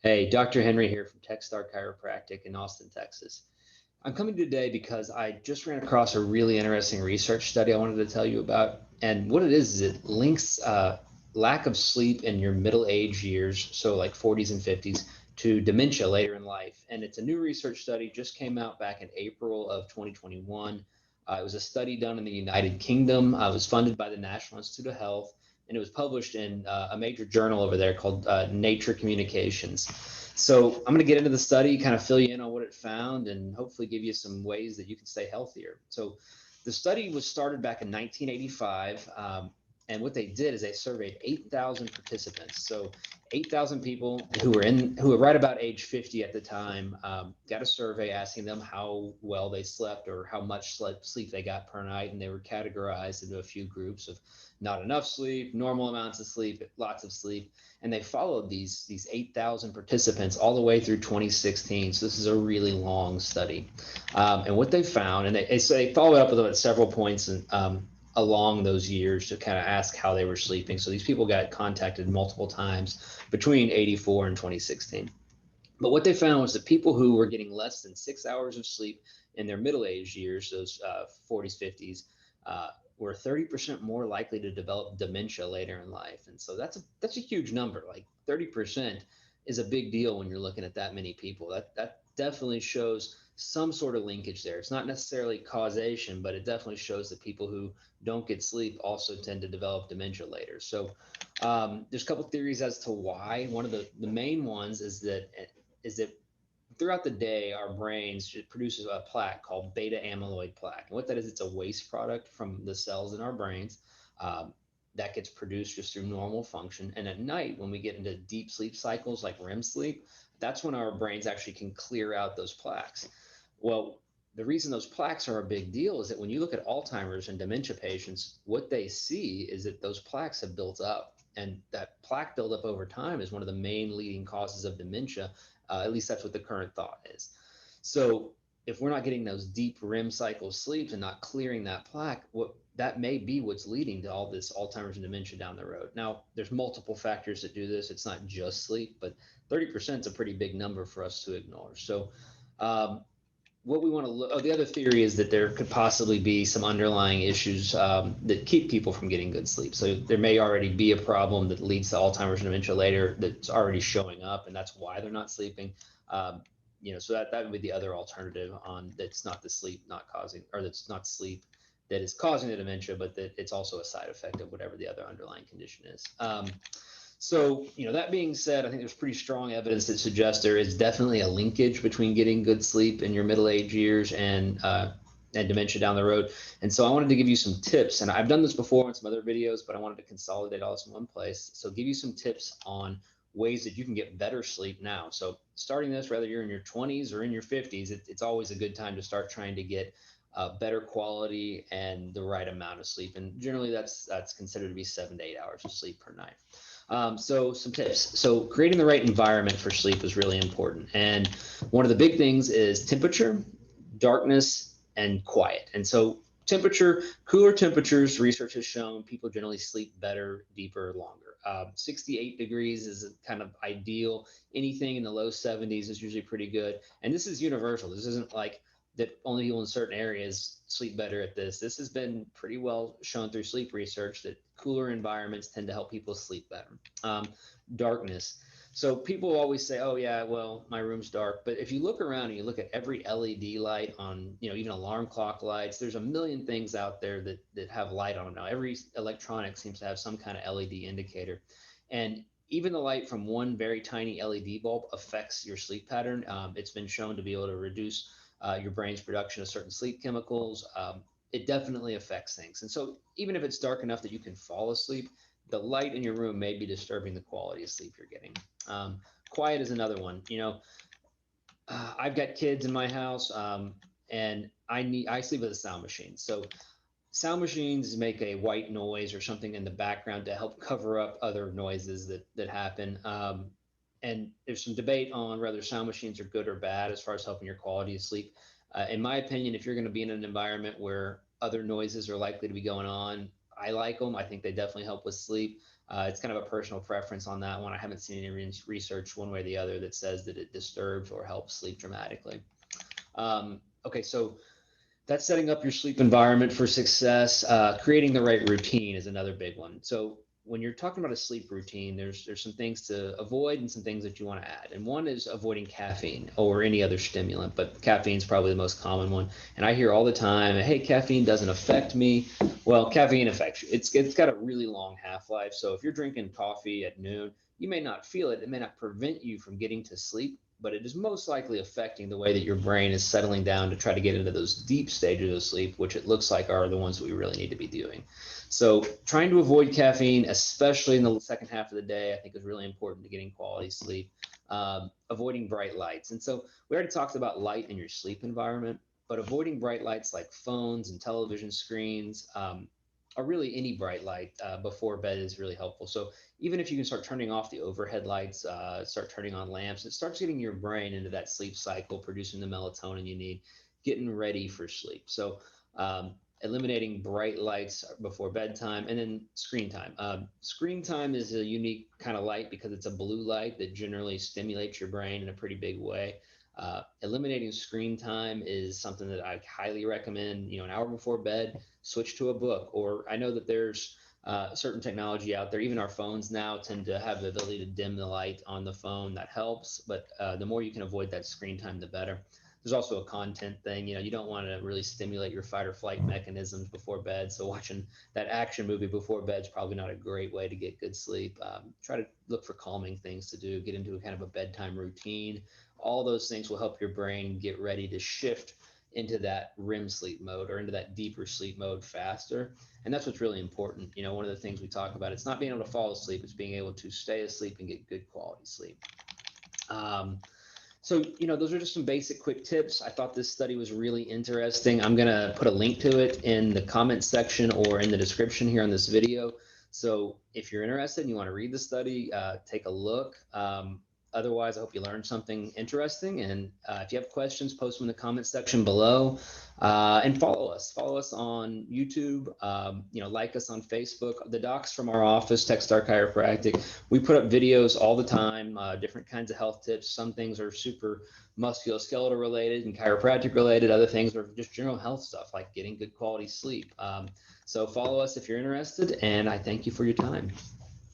Hey, Dr. Henry here from TexStar Chiropractic in Austin, Texas. I'm coming today because I just ran across a really interesting research study I wanted to tell you about. And what it is it links lack of sleep in your middle age years, so like 40s and 50s, to dementia later in life. And it's a new research study, just came out back in April of 2021. It was a study done in the United Kingdom. It was funded by the National Institute of Health, and it was published in a major journal over there called Nature Communications. So I'm going to get into the study, kind of fill you in on what it found, and hopefully give you some ways that you can stay healthier. So the study was started back in 1985. And what they did is they surveyed 8,000 participants. So 8,000 people who were right about age 50 at the time, got a survey asking them how well they slept or how much sleep they got per night, and they were categorized into a few groups of not enough sleep, normal amounts of sleep, lots of sleep, and they followed these 8,000 participants all the way through 2016. So this is a really long study, and what they found, and they followed up with them at several points along those years to kind of ask how they were sleeping. So these people got contacted multiple times between 84 and 2016. But what they found was that people who were getting less than 6 hours of sleep in their middle age years, those 40s, 50s, were 30% more likely to develop dementia later in life. And so that's a huge number. Like 30% is a big deal when you're looking at that many people. That definitely shows some sort of linkage there. It's not necessarily causation, but it definitely shows that people who don't get sleep also tend to develop dementia later. So there's a couple theories as to why. One of the main ones is that throughout the day, our brains produces a plaque called beta amyloid plaque. And what that is, it's a waste product from the cells in our brains um, that gets produced just through normal function. And at night, when we get into deep sleep cycles like REM sleep, that's when our brains actually can clear out those plaques. Well, the reason those plaques are a big deal is that when you look at Alzheimer's and dementia patients, what they see is that those plaques have built up. And that plaque buildup over time is one of the main leading causes of dementia. At least that's what the current thought is. So if we're not getting those deep REM cycle sleeps and not clearing that plaque, what that may be what's leading to all this Alzheimer's and dementia down the road. Now, there's multiple factors that do this. It's not just sleep, but 30% is a pretty big number for us to ignore. So um, what we want to look, oh, the other theory is that there could possibly be some underlying issues that keep people from getting good sleep. So there may already be a problem that leads to Alzheimer's and dementia later that's already showing up, and that's why they're not sleeping. Um, so that would be the other alternative on that's not the sleep not causing, or that's not sleep that is causing the dementia, but that it's also a side effect of whatever the other underlying condition is. So, that being said, I think there's pretty strong evidence that suggests there is definitely a linkage between getting good sleep in your middle age years and dementia down the road. And so I wanted to give you some tips, and I've done this before in some other videos, but I wanted to consolidate all this in one place. So give you some tips on ways that you can get better sleep now. So starting this, whether you're in your 20s or in your 50s, it's always a good time to start trying to get better quality and the right amount of sleep. And generally, that's considered to be 7 to 8 hours of sleep per night. So some tips. So creating the right environment for sleep is really important. And one of the big things is temperature, darkness, and quiet. And so temperature, cooler temperatures, research has shown people generally sleep better, deeper, longer. 68 degrees is kind of ideal. Anything in the low 70s is usually pretty good. And this is universal. This isn't like that only people in certain areas sleep better at this. This has been pretty well shown through sleep research that cooler environments tend to help people sleep better. Um, Darkness. So people always say, "Oh yeah, well my room's dark," but if you look around and you look at every LED light on, even alarm clock lights, there's a million things out there that have light on them now. Every electronic seems to have some kind of LED indicator, and even the light from one very tiny LED bulb affects your sleep pattern. It's been shown to be able to reduce your brain's production of certain sleep chemicals. It definitely affects things. And so even if it's dark enough that you can fall asleep, the light in your room may be disturbing the quality of sleep you're getting. Um, Quiet is another one. I've got kids in my house, and I sleep with a sound machine. So sound machines make a white noise or something in the background to help cover up other noises that happen. And there's some debate on whether sound machines are good or bad as far as helping your quality of sleep. In my opinion, if you're going to be in an environment where other noises are likely to be going on, I like them. I think they definitely help with sleep. It's kind of a personal preference on that one. I haven't seen any research one way or the other that says that it disturbs or helps sleep dramatically. Okay, so that's setting up your sleep environment for success. Creating the right routine is another big one. So when you're talking about a sleep routine, there's some things to avoid and some things that you want to add. And one is avoiding caffeine or any other stimulant, but caffeine is probably the most common one. And I hear all the time, hey, caffeine doesn't affect me. Well, caffeine affects you. It's got a really long half-life. So if you're drinking coffee at noon, you may not feel it. It may not prevent you from getting to sleep, but it is most likely affecting the way that your brain is settling down to try to get into those deep stages of sleep, which it looks like are the ones that we really need to be doing. So trying to avoid caffeine, especially in the second half of the day, I think is really important to getting quality sleep. Avoiding bright lights. And so we already talked about light in your sleep environment, but avoiding bright lights like phones and television screens, or really any bright light before bed is really helpful. So even if you can start turning off the overhead lights, start turning on lamps, it starts getting your brain into that sleep cycle, producing the melatonin you need, getting ready for sleep. So eliminating bright lights before bedtime, and then screen time. Screen time is a unique kind of light because it's a blue light that generally stimulates your brain in a pretty big way. Eliminating screen time is something that I highly recommend. An hour before bed, switch to a book. Or I know that there's certain technology out there. Even our phones now tend to have the ability to dim the light on the phone. That helps, but the more you can avoid that screen time, the better. There's also a content thing. You don't want to really stimulate your fight or flight mechanisms before bed. So watching that action movie before bed is probably not a great way to get good sleep. Try to look for calming things to do. Get into a kind of a bedtime routine. All those things will help your brain get ready to shift into that REM sleep mode or into that deeper sleep mode faster. And that's what's really important. One of the things we talk about, it's not being able to fall asleep, it's being able to stay asleep and get good quality sleep. So, those are just some basic quick tips. I thought this study was really interesting. I'm going to put a link to it in the comments section or in the description here on this video. So if you're interested and you want to read the study, take a look. Otherwise, I hope you learned something interesting. And if you have questions, post them in the comment section below. And follow us. Follow us on YouTube. Like us on Facebook. The docs from our office, TexStar Chiropractic, we put up videos all the time, different kinds of health tips. Some things are super musculoskeletal related and chiropractic related. Other things are just general health stuff like getting good quality sleep. So follow us if you're interested. And I thank you for your time.